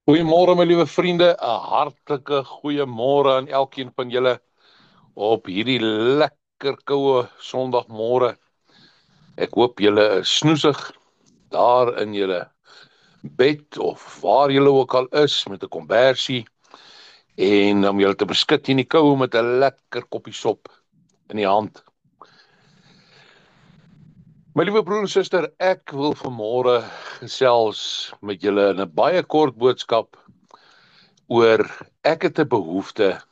Goeiemôre my liewe vriende, 'n hartlike goeiemôre aan elkeen van julle op hierdie lekker koue Sondagmôre. Ek hoop julle is snoesig daar in julle bed of waar julle ook al is met 'n kombersie en om julle te beskik teen die koue met 'n lekker koppie sop in die hand. My liewe broer en suster, ek wil vanmôre gesels met julle in 'n baie kort boodskap oor ek het 'n behoefte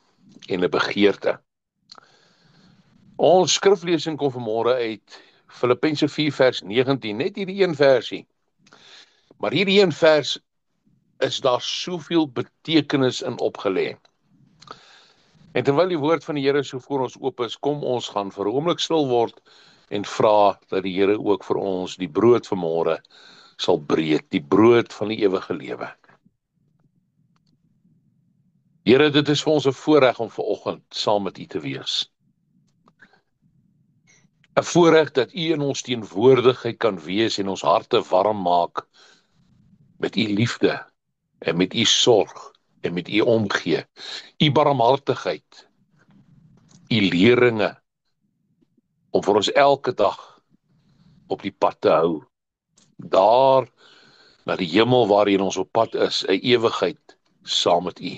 en 'n begeerte. Ons skriflesing kom vanmôre uit Filippense 4 vers 19, net hierdie een versie. Maar hierdie een vers is daar soveel betekenis in opgelê. En terwyl die woord van die Here so voor ons oop is, kom ons gaan vir 'n oomblik stil word en vra dat die Here ook vir ons die brood vanmôre sal breek, die brood van die ewige lewe. Here, dit is vir ons 'n voorreg om vanoggend saam met U te wees. 'n Voorreg dat U in ons teenwoordigheid kan wees en ons harte warm maak met U liefde en met U sorg en met U omgee, U barmhartigheid, U leringe om vir ons elke dag op die pad te hou. Daar na die hemel waarheen ons op pad is, 'n ewigheid saam met U.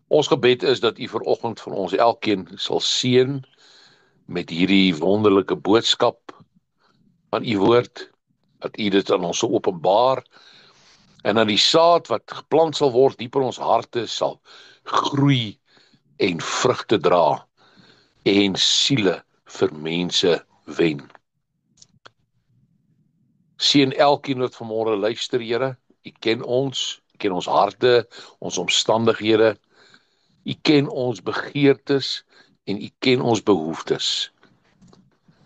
Ons gebed is dat U vanoggend vir ons elkeen sal seën met hierdie wonderlike boodskap van U woord, dat U dit aan ons sal openbaar en dat die saad wat geplant sal word diep in ons harte sal groei en vrugte dra en siele vir mense wen. Seën elkeen wat vanmôre luister, Here. U ken ons harte, ons omstandighede. U ken ons begeertes en U ken ons behoeftes.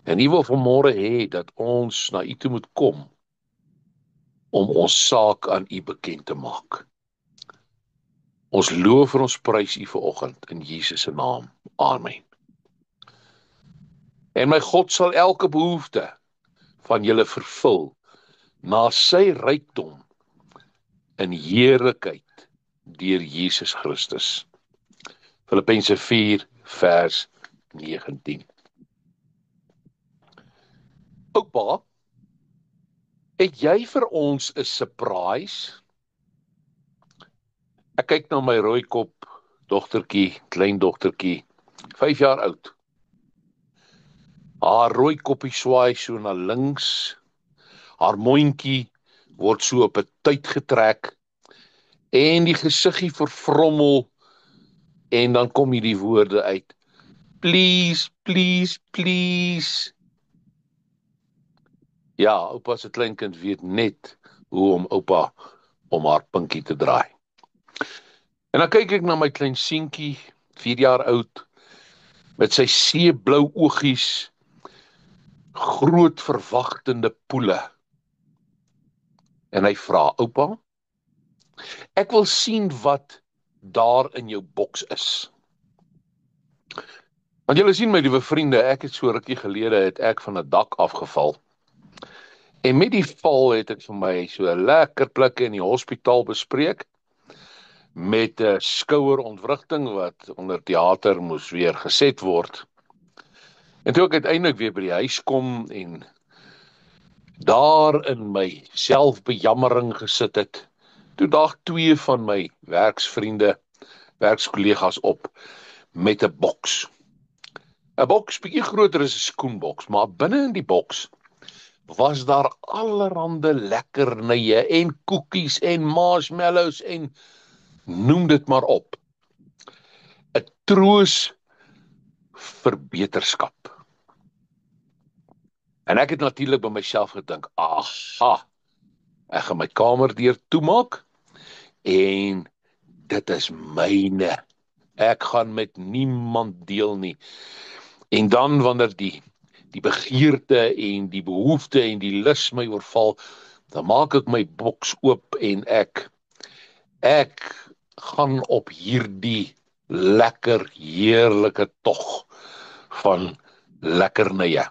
En U wil vanmôre hê dat ons na U toe moet kom om ons saak aan U bekend te maak. Ons loof en ons prys U vanoggend in Jesus se naam. Amen. En my God sal elke behoefte van julle vervul na sy rykdom in heerlikheid deur Jesus Christus. Filippense 4 vers 19. Oupa, het jy vir ons 'n surprise? Ek kyk na my rooikop dogtertjie, kleindogtertjie, 5 jaar oud. Haar rooikoppie swaai so na links, haar mondjie word so op 'n tyd getrek en die gesiggie vervrommel en dan kom hierdie woorde uit: please, please, please. Ja, oupa se kleinkind weet net hoe om oupa om haar pinkie te draai. En dan kyk ek na my klein seentjie, 4 jaar oud, met sy seeblou oogies, groot verwagtende poele. En hy vra: oupa, ek wil sien wat daar in jou boks is. Want julle sien, my liewe vriende, ek het so rukkie gelede het ek van 'n dak afgeval. En met die val het ek vir my so 'n lekker plek in die hospitaal bespreek met 'n skouerontwrigting wat onder teater moes weer geset word. En toe ek uiteindelik weer by die huis kom en daar in my selfbejammering gesit het, toe daag 2 van my werksvriende, werkskollegas op met 'n boks. 'n Boks bietjie groter as 'n skoenboks, maar binne in die boks was daar allerhande lekkernye en koekies en marshmallows en noem dit maar op. 'n Troos vir beterskap. En ek het natuurlik by myself gedink: aha, ek gaan my kamerdeur toemaak en dit is myne. Ek gaan met niemand deel nie. En dan wanneer die begeerte en die behoefte en die lus my oorval, dan maak ek my boks oop en ek gaan op hierdie lekker, heerlike tog van lekkernye.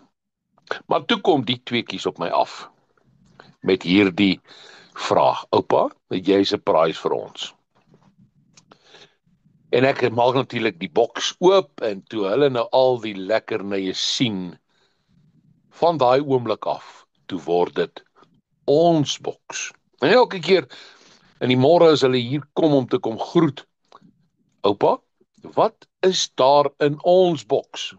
Maar toe kom die tweekies op my af met hierdie vra, oupa, het jy 'n surprise vir ons? En ek maak natuurlik die boks oop, en toe hulle nou al die lekkernye sien, van daai oomblik af, toe word dit ons boks. En elke keer in die môre as hulle hier kom om te kom groet, oupa, wat is daar in ons boks?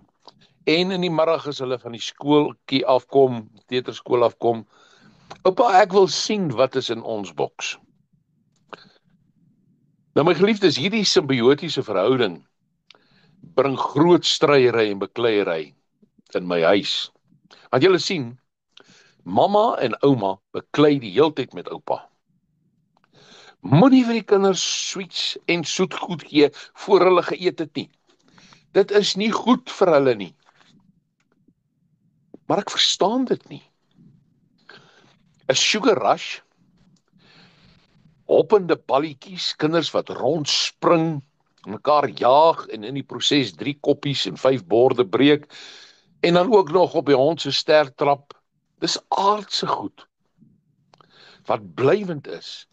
En in die middag as hulle van die skooltjie afkom, kleuterskool afkom, oupa, ek wil sien wat is in ons boks. Nou my geliefdes, hierdie simbiotiese verhouding bring groot stryery en bekleierery in my huis. Want julle sien, mamma en ouma beklei die heeltyd met oupa. Moenie vir die kinders sweets en soetgoed gee voor hulle geëet het nie. Dit is nie goed vir hulle nie. Maar ek verstaan dit nie. 'n Sugar rush, hoppende balletjies, kinders wat rondspring, mekaar jaag en in die proses 3 koppies en 5 borde breek, en dan ook nog op die hond se ster trap. Dis aardse goed. Wat blywend is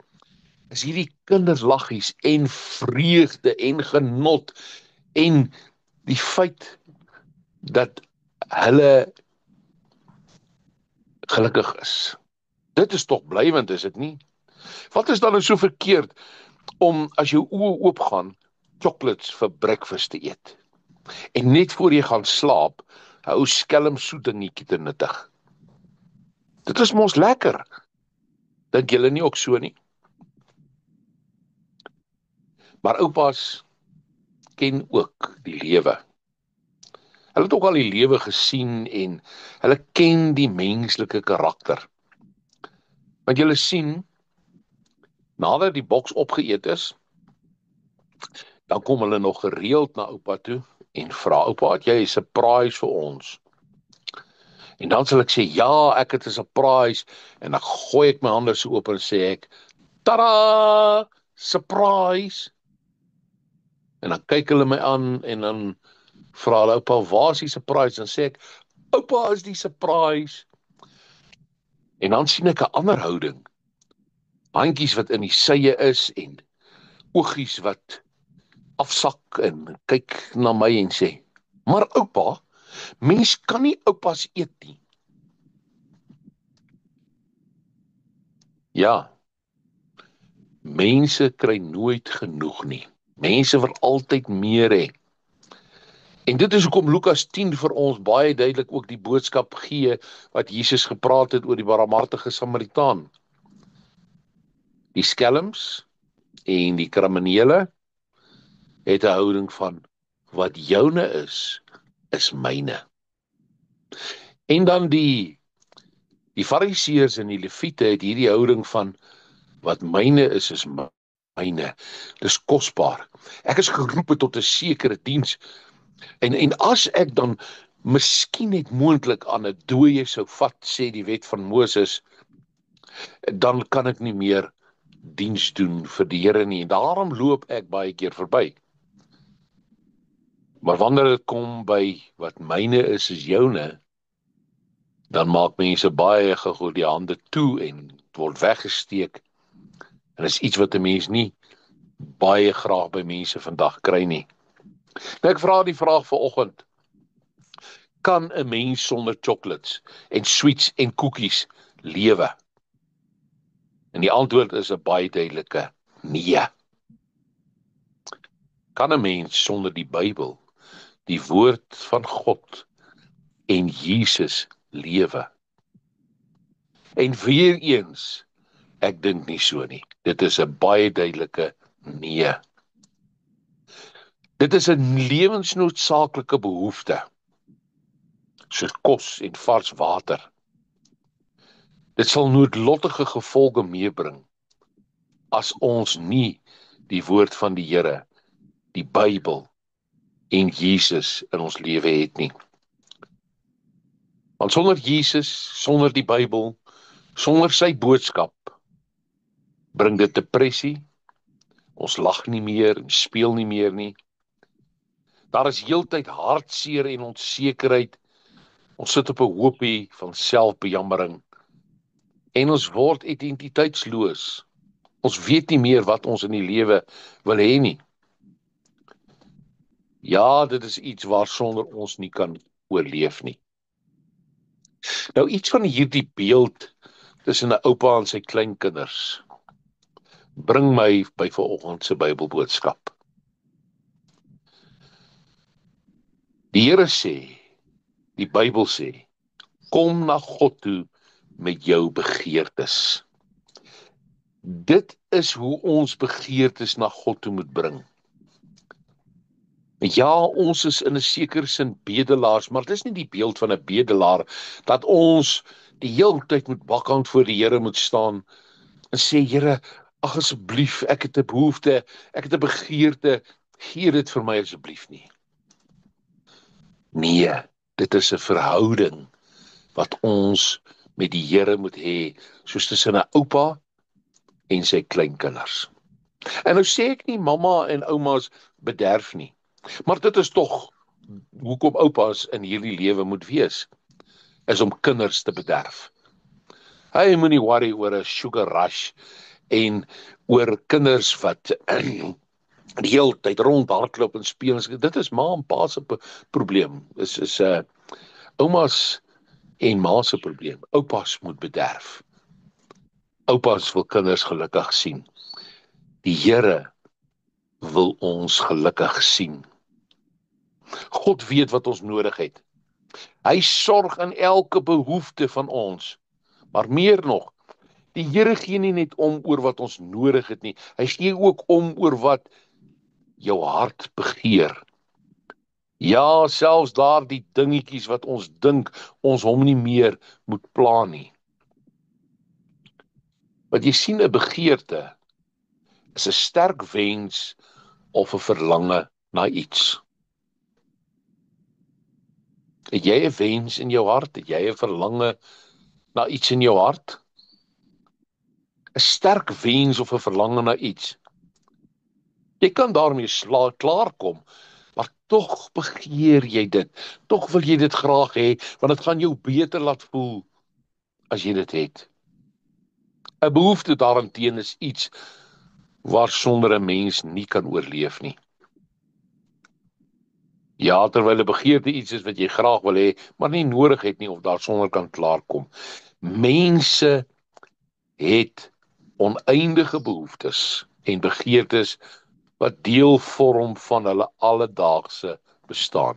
hierdie kinderlaggies en vreugde en genot en die feit dat hulle gelukkig is. Dit is tog blywend, is dit nie? Wat is dan nou so verkeerd om as jou oë oopgaan, chocolates vir breakfast te eet? En net voor jy gaan slaap, 'n ou skelm soet dingetjie te nuttig. Dit is mos lekker. Dink julle nie ook so nie? Maar oupas ken ook die lewe. Hulle het ook al die lewe gesien en hulle ken die menslike karakter. Want julle sien, nadat die boks opgeëet is, dan kom hulle nog gereeld na oupa toe en vra, oupa, het jy 'n surprise vir ons? En dan sal ek sê, ja, ek het 'n surprise, en dan gooi ek my hande so oop en sê ek, tada, surprise! En dan kyk hulle my aan, en dan vra hulle, oupa, waar is die surprise? Dan sê ek, oupa is die surprise. En dan sien ek 'n ander houding. Handjies wat in die sye is, en oogies wat afsak, en kyk na my en sê, maar oupa, mens kan nie oupas eet nie. Ja, mense kry nooit genoeg nie. Mense wil altyd meer hê. En dit is hoekom Lukas 10 vir ons baie duidelik ook die boodskap gee wat Jesus gepraat het oor die barmhartige Samaritaan. Die skelms en die kriminele het 'n houding van wat joune is myne. En dan die Fariseërs en die Lewiete het hierdie houding van wat myne is myne. Dis kosbaar. Ek is geroepe tot 'n sekere diens. En as ek dan miskien net moontlik aan 'n dooie sou vat, sê die wet van Moses, dan kan ek nie meer diens doen vir die Here nie. En daarom loop ek baie keer verby. Maar wanneer dit kom by wat myne is joune, dan maak mense baie gou die hande toe en het word weggesteek. En is iets wat 'n mens nie baie graag by mense vandag kry nie. Nou ek vra die vraag vanoggend, kan 'n mens sonder chocolates en sweets en koekies lewe? En die antwoord is 'n baie duidelike nee. Kan 'n mens sonder die Bybel, die woord van God en Jesus lewe? En weer eens, ek dink nie so nie. Dit is 'n baie duidelike nee. Dit is 'n lewensnoodsaaklike behoefte, soos kos en vars water. Dit sal noodlottige gevolge meebring as ons nie die woord van die Here, die Bybel en Jesus in ons lewe het nie. Want sonder Jesus, sonder die Bybel, sonder sy boodskap, bring dit depressie, ons lag nie meer en speel nie meer nie. Daar is heeltyd hartseer en onsekerheid. Ons sit op 'n hoopie van selfbejammering En ons word identiteitsloos. Ons weet nie meer wat ons in die lewe wil hê nie. Ja, dit is iets waarsonder ons nie kan oorleef nie. Nou iets van hierdie beeld tussen 'n oupa en sy kleinkinders bring my by vanoggend se Bybelboodskap. Die Here sê, die Bybel sê, kom na God toe met jou begeertes. Dit is hoe ons begeertes na God toe moet bring. Ja, ons is in 'n sekere sin bedelaars, maar dit is nie die beeld van 'n bedelaar dat ons die hele tyd met bakhand voor die Here moet staan en sê, Here, ag asseblief, ek het 'n behoefte, ek het 'n begeerte, gee dit vir my asseblief nie. Nee, dit is 'n verhouding wat ons met die Here moet hê, soos tussen 'n oupa en sy kleinkinders. En nou sê ek nie mamma en oumas bederf nie, maar dit is tog hoekom oupas in hierdie lewe moet wees, is om kinders te bederf. Hy moenie worry oor 'n sugar rush en oor kinders wat die hele tyd rondhardloop en speel. Dit is ma en pa se probleem. Is oumas en ma se probleem. Oupas moet bederf. Oupas wil kinders gelukkig sien. Die Here wil ons gelukkig sien. God weet wat ons nodig het. Hy sorg in elke behoefte van ons. Maar meer nog, die Here gee nie net om oor wat ons nodig het nie. Hy gee ook om oor wat jou hart begeer. Ja, selfs daar die dingetjies wat ons dink ons hom nie meer moet pla nie. Wat jy sien, 'n begeerte is 'n sterk wens of 'n verlange na iets. Het jy 'n wens in jou hart? Het jy 'n verlange na iets in jou hart? 'n Sterk wens of 'n verlange na iets. Jy kan daarmee klaarkom, maar tog begeer jy dit. Tog wil jy dit graag hê, want dit gaan jou beter laat voel as jy dit het. 'n Behoefte daarenteen is iets waarsonder 'n mens nie kan oorleef nie. Ja, terwyl 'n begeerte iets is wat jy graag wil hê, maar nie nodig het nie of daarsonder kan klaarkom. Mense het oneindige behoeftes en begeertes wat deel vorm van hulle alledaagse bestaan.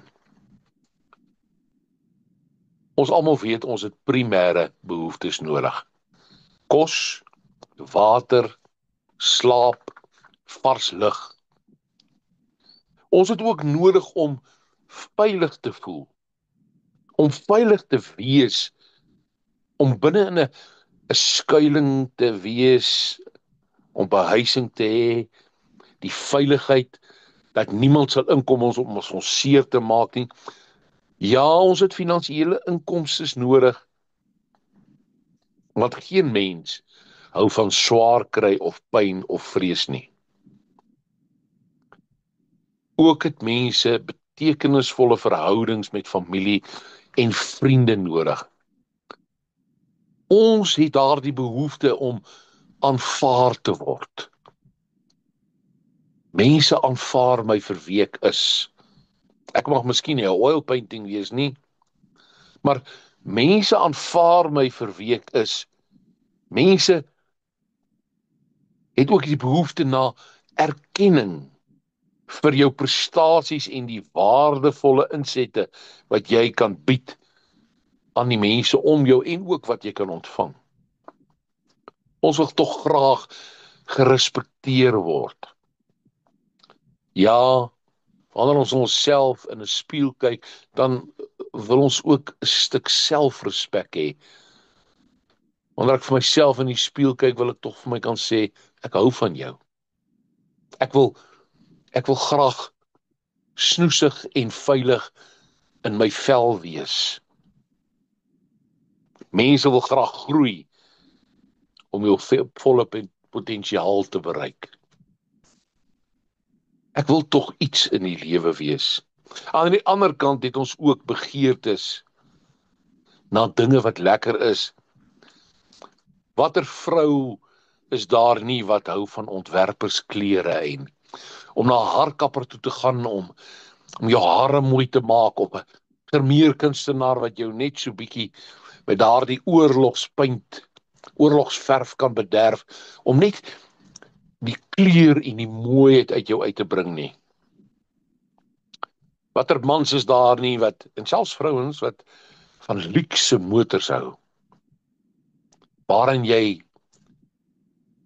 Ons almal weet ons het primêre behoeftes nodig. Kos, water, slaap, vars lug. Ons het ook nodig om veilig te voel, om veilig te wees, om binne in 'n skuiling te wees, om behuising te hê, die veiligheid dat niemand sal inkom om ons seer te maak nie. Ja, ons het finansiële inkomstes nodig, want geen mens hou van swaar kry of pyn of vrees nie. Ook het mense betekenisvolle verhoudings met familie en vriende nodig. Ons het daardie behoefte om aanvaar te word. Mense aanvaar my vir wie ek is. Ek mag miskien nie 'n oil painting wees nie, maar mense aanvaar my vir wie ek is. Mense het ook die behoefte na erkenning vir jou prestasies en die waardevolle insette wat jy kan bied aan die mense om jou en ook wat jy kan ontvang. Ons wil tog graag gerespekteer word. Ja, wanneer ons onsself in 'n spieël kyk, dan wil ons ook 'n stuk selfrespek hê. Wanneer ek vir myself in die spieël kyk, wil ek tog vir my kan sê, ek hou van jou. Ek wil graag snoesig en veilig in my vel wees. Mense wil graag groei om jou volle potensiaal te bereik. Ek wil tog iets in die lewe wees. Aan die ander kant het ons ook begeertes na dinge wat lekker is, Watter vrou is daar nie wat hou van ontwerpersklere en om na 'n haarkapper toe te gaan om jou hare mooi te maak, op 'n vermeerkunstenaar wat jou net so bietjie met daardie oorlogsverf kan bederf, om net die kleur en die mooiheid uit jou uit te bring nie. Watter mans is daar nie wat, en selfs vrouens wat van luukse motors hou, waarin jy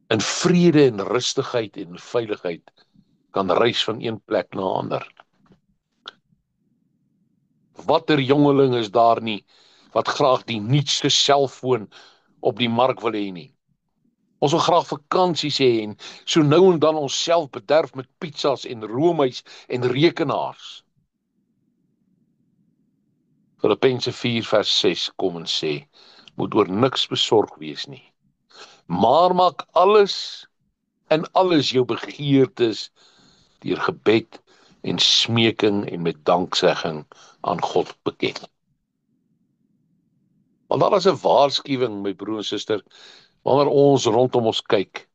in vrede en rustigheid en veiligheid kan reis van een plek na 'n ander. Watter jongeling is daar nie wat graag die nuutste selfoon op die mark wil hê nie? Ons wil graag vakansies hê en so nou en dan onsself bederf met pizzas en roomys en rekenaars. Filippense 4 vers 6 kom en sê, moet oor niks besorg wees nie, maar maak alles en alles jou begeertes deur gebed en smeking en met danksegging aan God bekend. Want daar is 'n waarskuwing, my broer en suster, wanneer ons rondom ons kyk,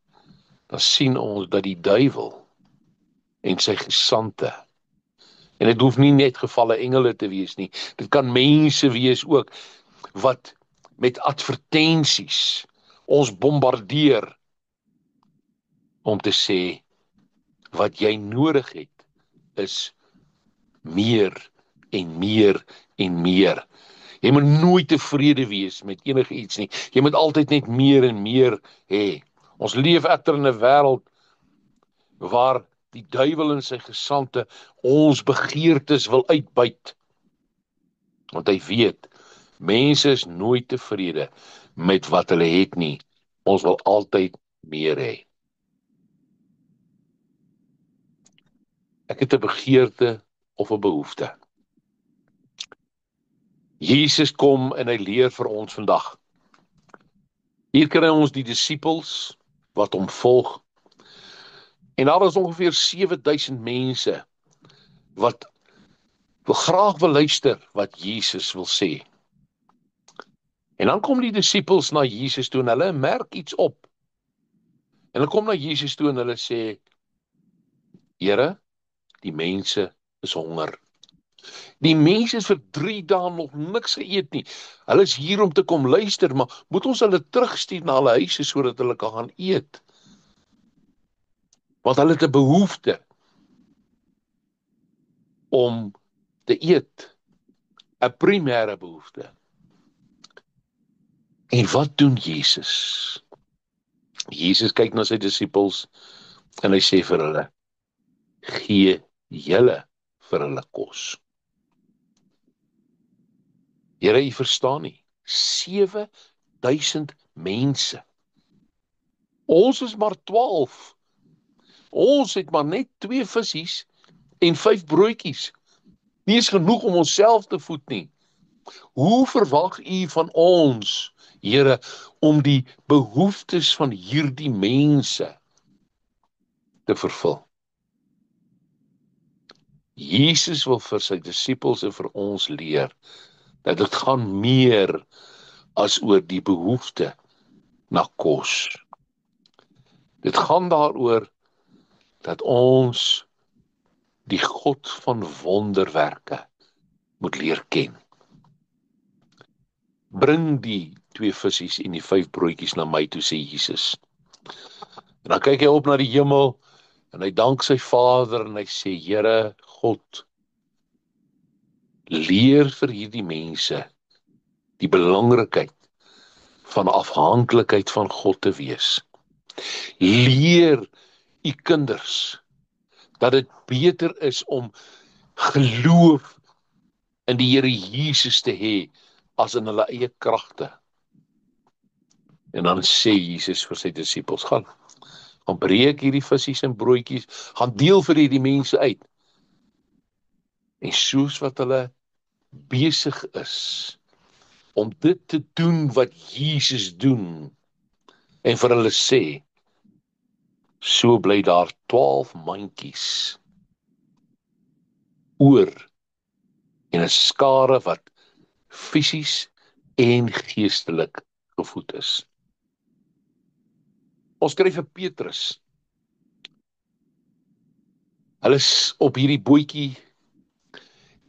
dan sien ons dat die duiwel en sy gesante, en dit hoef nie net gevalle engele te wees nie, dit kan mense wees ook, wat met advertensies ons bombardeer, om te sê, wat jy nodig het, is meer en meer en meer. Jy moet nooit tevrede wees met enige iets nie. Jy moet altyd net meer en meer hê. Ons leef egter in 'n wêreld waar die duiwel en sy gesante ons begeertes wil uitbuit. Want hy weet, mense is nooit tevrede met wat hulle het nie. Ons wil altyd meer hê. Ek het 'n begeerte of 'n behoefte. Jesus kom en hy leer vir ons vandag. Hier kry ons die disippels wat hom volg. En daar is ongeveer 7000 mense wat graag wil luister wat Jesus wil sê. En dan kom die disippels na Jesus toe en hulle merk iets op. En hulle kom na Jesus toe en hulle sê, Here, die mense is honger. Die mense is vir 3 dae nog niks geëet nie. Hulle is hier om te kom luister, maar moet ons hulle terugstuur na hulle huise sodat hulle kan gaan eet? Want hulle het 'n behoefte om te eet, 'n primêre behoefte. En wat doen Jesus? Jesus kyk na sy disippels en hy sê vir hulle, gee julle vir hulle kos. Here, u verstaan nie, 7000 mense. Ons is maar 12. Ons het maar net 2 visse en 5 broodjies. Nie is genoeg om onsself te voed nie. Hoe verwag u van ons, Here, om die behoeftes van hierdie mense te vervul? Jesus wil vir sy disippels en vir ons leer dat dit gaan meer as oor die behoefte na kos. Dit gaan daaroor dat ons die God van wonderwerke moet leer ken. Bring die 2 visse en die 5 broodjies na my toe, sê Jesus. En dan kyk hy op na die hemel en hy dank sy Vader en hy sê, Here God, leer vir hierdie mense die belangrikheid van afhanklikheid van God te wees. Leer u kinders dat dit beter is om geloof in die Here Jesus te hê as in hulle eie kragte. En dan sê Jesus vir sy disippels, gaan breek hierdie visse en broodjies, gaan deel vir hierdie mense uit. En soos wat hulle besig is om dit te doen wat Jesus doen, en vir hulle sê, so bly daar 12 mandjies oor, en 'n skare wat fisies en geestelik gevoed is. Ons skryf vir Petrus. Hulle is op hierdie bootjie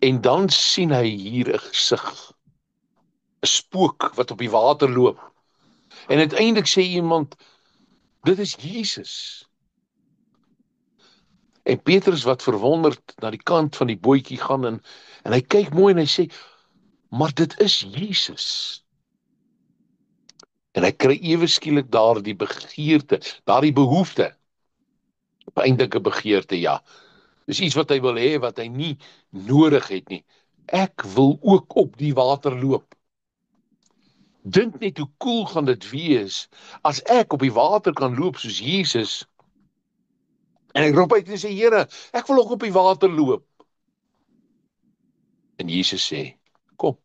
en dan sien hy hier 'n gesig, 'n spook wat op die water loop. En uiteindelik sê iemand, dit is Jesus. En Petrus wat verwonderd na die kant van die bootjie gaan en hy kyk mooi en hy sê, maar dit is Jesus. En hy kry ewe skielik daar die begeerte, daar die behoefte, eintlik 'n begeerte, ja. Dis iets wat hy wil hê, wat hy nie nodig het nie. Ek wil ook op die water loop. Dink net hoe cool gaan dit wees, as ek op die water kan loop soos Jesus, en hy roep uit en sê, Here, ek wil ook op die water loop. En Jesus sê, kom.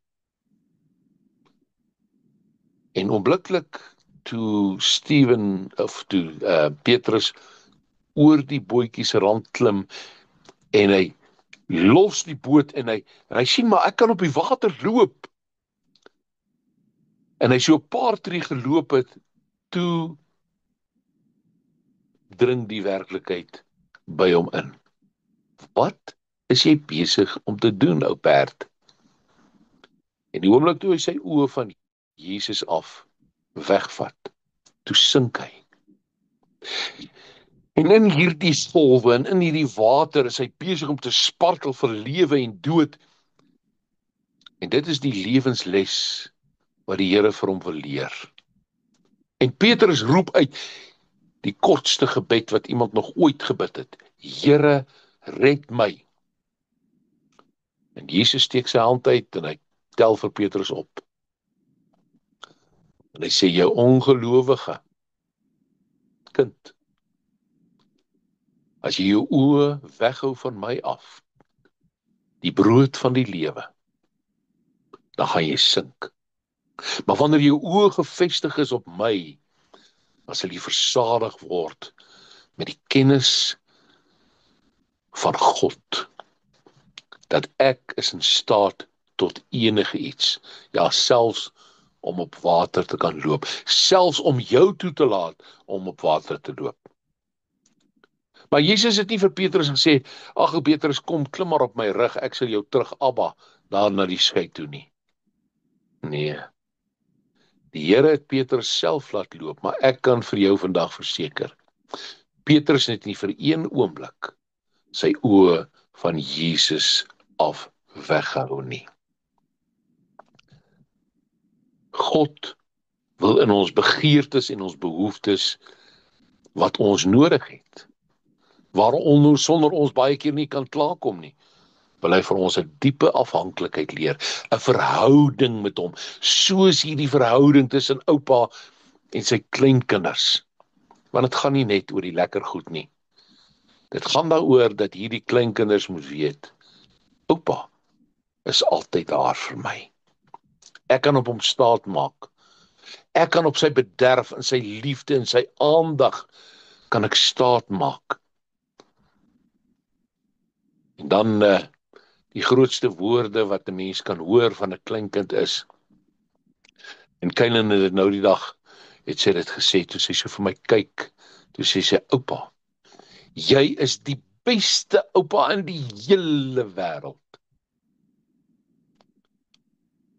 En onmiddellik toe Petrus oor die bootjie se rand klim, en hy los die boot en hy sien, maar ek kan op die water loop. En hy so 'n paar tree geloop het, toe dring die werklikheid by hom in. Wat is jy besig om te doen, ou perd? En die oomblik toe hy sy oë van Jesus af wegvat, toe sink hy. En in hierdie golwe en in hierdie water is hy besig om te spartel vir lewe en dood. En dit is die lewensles wat die Here vir hom wil leer. En Petrus roep uit die kortste gebed wat iemand nog ooit gebid het. Here, red my. En Jesus steek sy hand uit en hy tel vir Petrus op. En hy sê, jou ongelowige kind, as jy jou oë weghou van my af, die brood van die lewe, dan gaan jy sink. Maar wanneer jou oë gefestig is op my, dan sal jy versadig word met die kennis van God, dat ek is in staat tot enige iets, ja, selfs om op water te kan loop, selfs om jou toe te laat om op water te loop. Maar Jesus het nie vir Petrus gesê, ag Petrus, kom, klim maar op my rug, ek sal jou terug Abba, daar na die skei toe nie. Nee, die Here het Petrus self laat loop, maar ek kan vir jou vandag verseker, Petrus het nie vir een oomblik sy oë van Jesus af weghou nie. God wil in ons begeertes en ons behoeftes wat ons nodig het, waarom sonder ons baie keer nie kan klaarkom nie, wil hy vir ons 'n diepe afhanklikheid leer, 'n verhouding met hom, soos hierdie verhouding tussen oupa en sy kleinkinders. Want dit gaan nie net oor die lekker goed nie. Dit gaan daaroor dat hierdie kleinkinders moet weet, oupa is altyd daar vir my. Ek kan op hom staat maak. Ek kan op sy bederf en sy liefde en sy aandag kan ek staat maak. En dan die grootste woorde wat 'n mens kan hoor van 'n kleinkind is. En Kylan het dit nou die dag, het sy dit gesê, toe sy so vir my kyk, toe sê sy, oupa, jy is die beste oupa in die hele wêreld.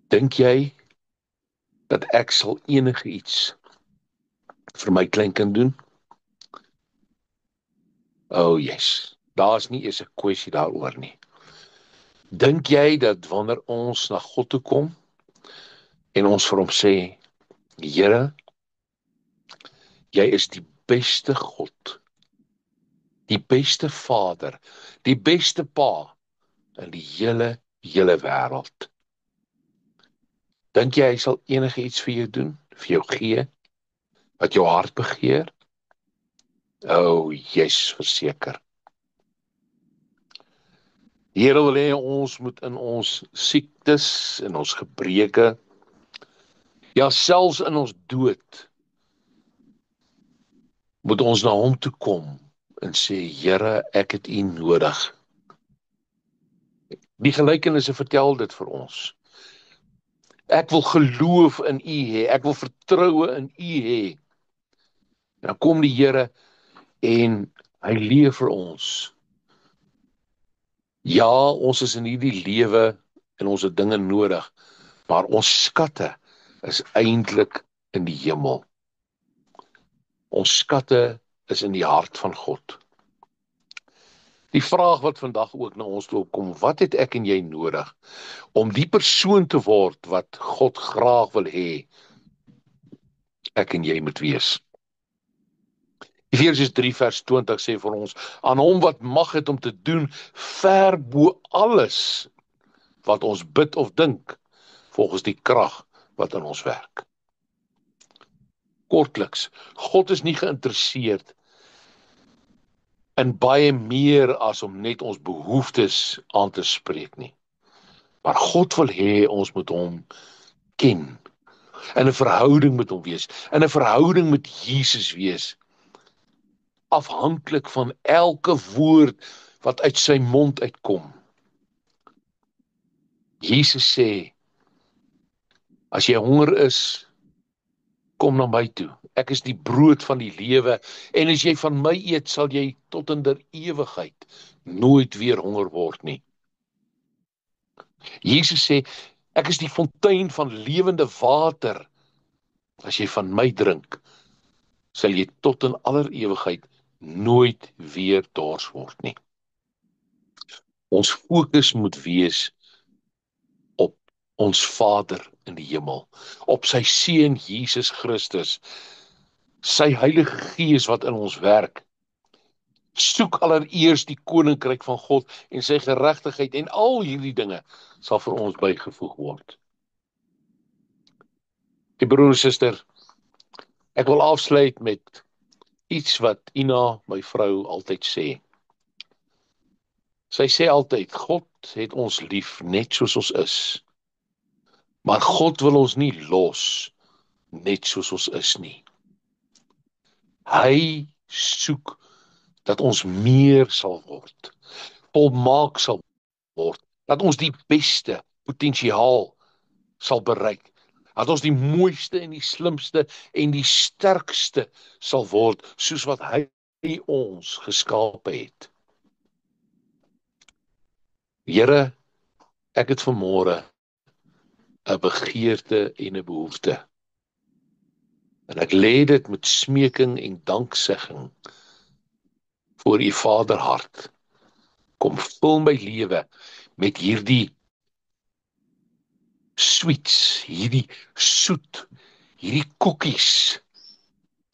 Dink jy dat ek sal enige iets vir my kleinkind doen? Oh yes, daar's nie eens 'n kwessie daaroor nie. Dink jy dat wanneer ons na God toe kom en ons vir hom sê, Here, jy is die beste God, die beste Vader, die beste Pa in die hele wêreld. Dink jy hy sal enige iets vir jou doen, vir jou gee, wat jou hart begeer? Oh, yes, verseker. Die Here wil hê ons moet in ons siektes, in ons gebreke, ja, selfs in ons dood, moet ons na hom toe kom en sê, Here, ek het U nodig. Die gelykenisse vertel dit vir ons. Ek wil geloof in U hê, ek wil vertroue in U hê. En dan kom die Here en hy leer vir ons. Ja, ons is in hierdie lewe en ons het dinge nodig, maar ons skatte is eintlik in die hemel. Ons skatte is in die hart van God. Die vraag wat vandag ook na ons toe kom, wat het ek en jy nodig om die persoon te word wat God graag wil hê ek en jy moet wees? Efesiërs 3 vers 20 sê vir ons, aan hom wat mag het om te doen ver bo alles wat ons bid of dink, volgens die krag wat in ons werk. Kortliks, God is nie geïnteresseerd in baie meer as om net ons behoeftes aan te spreek nie. Maar God wil hê ons moet hom ken, in 'n verhouding met hom wees, in 'n verhouding met Jesus wees, afhanklik van elke woord wat uit sy mond uitkom. Jesus sê, as jy honger is, kom na my toe. Ek is die brood van die lewe, en as jy van my eet, sal jy tot in der ewigheid nooit weer honger word nie. Jesus sê, ek is die fontein van lewende water. As jy van my drink, sal jy tot in aller ewigheid nooit weer dors word nie. Ons fokus moet wees op ons Vader in die hemel, op sy Seun Jesus Christus, sy Heilige Gees wat in ons werk. Soek allereers die koninkryk van God en sy geregtigheid, en al hierdie dinge sal vir ons bygevoeg word. Die broer en suster, ek wil afsluit met iets wat Ina, my vrou, altyd sê. Sy sê altyd, God het ons lief net soos ons is. Maar God wil ons nie los net soos ons is nie. Hy soek dat ons meer sal word, volmaak sal word, dat ons die beste potensiaal sal bereik, dat ons die mooiste en die slimste en die sterkste sal word, soos wat hy ons geskape het. Here, ek het vanmôre 'n begeerte en 'n behoefte. En ek lê dit met smeking en danksegging voor u Vaderhart. Kom vul my lewe met hierdie sweets, hierdie soet, hierdie koekies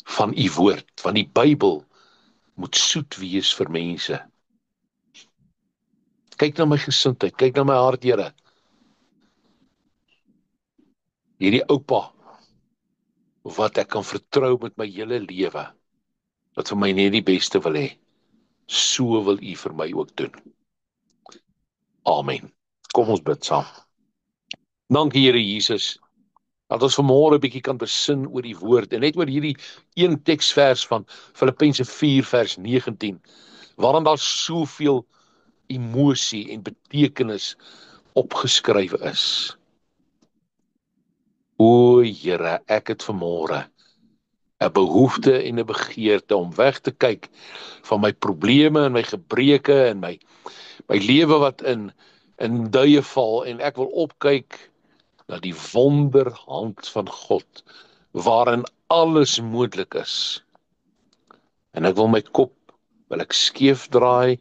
van u woord, van die Bybel moet soet wees vir mense. Kyk na my gesindheid, kyk na my hart, Here. Hierdie oupa wat ek kan vertrou met my hele lewe, wat vir my net die beste wil hê, so wil u vir my ook doen. Amen. Kom ons bid saam. Dankie Here Jesus, dat ons vanmôre 'n bietjie kan besin oor die woord, en net oor hierdie een teksvers van Filippense 4 vers 19, waarin daar soveel emosie en betekenis opgeskryf is. O Here, ek het vanmôre 'n behoefte en 'n begeerte om weg te kyk van my probleme en my gebreke en my lewe wat in duie val, en ek wil opkyk na die wonderhand van God, waarin alles moontlik is. En ek wil my kop skeef draai,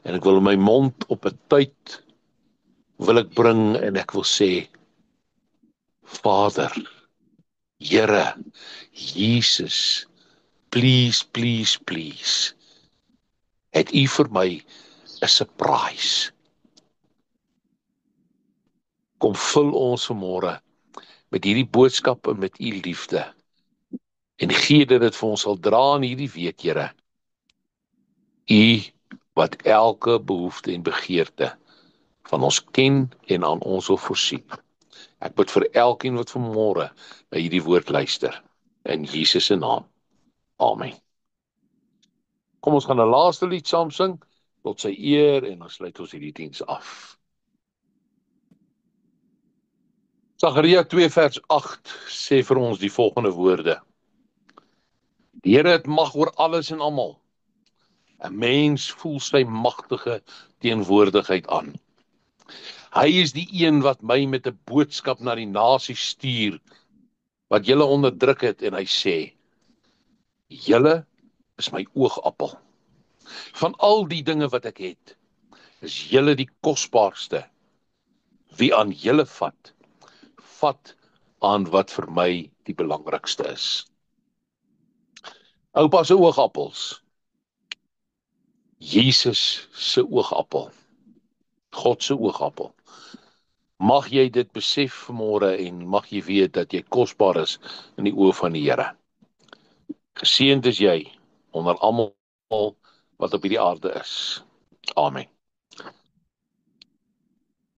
en ek wil my mond op 'n tyd wil ek bring, en ek wil sê, Vader, Here, Jesus, please, please, please, het u vir my 'n surprise. Kom vul ons vanmôre met hierdie boodskap en met u liefde, en gee dat dit vir ons sal dra in hierdie week, Here. U wat elke behoefte en begeerte van ons ken en aan ons wil voorsien. Ek bid vir elkeen wat vanmôre na hierdie woord luister, in Jesus se naam. Amen. Kom ons gaan 'n laaste lied saam sing, tot sy eer, en dan sluit ons hierdie diens af. Sagaria 2 vers 8 sê vir ons die volgende woorde. Die Here het mag oor alles en almal. 'n Mens voel sy magtige teenwoordigheid aan. Hy is die een wat my met 'n boodskap na die nasie stuur, wat julle onderdruk het, en hy sê, julle is my oogappel. Van al die dinge wat ek het, is julle die kosbaarste. Wie aan julle vat, vat aan wat vir my die belangrikste is. Oupa se oogappels, Jesus se oogappel, God se oogappel. Mag jy dit besef vanmôre en mag jy weet dat jy kosbaar is in die oë van die Here. Geseënd is jy onder almal wat op hierdie aarde is. Amen.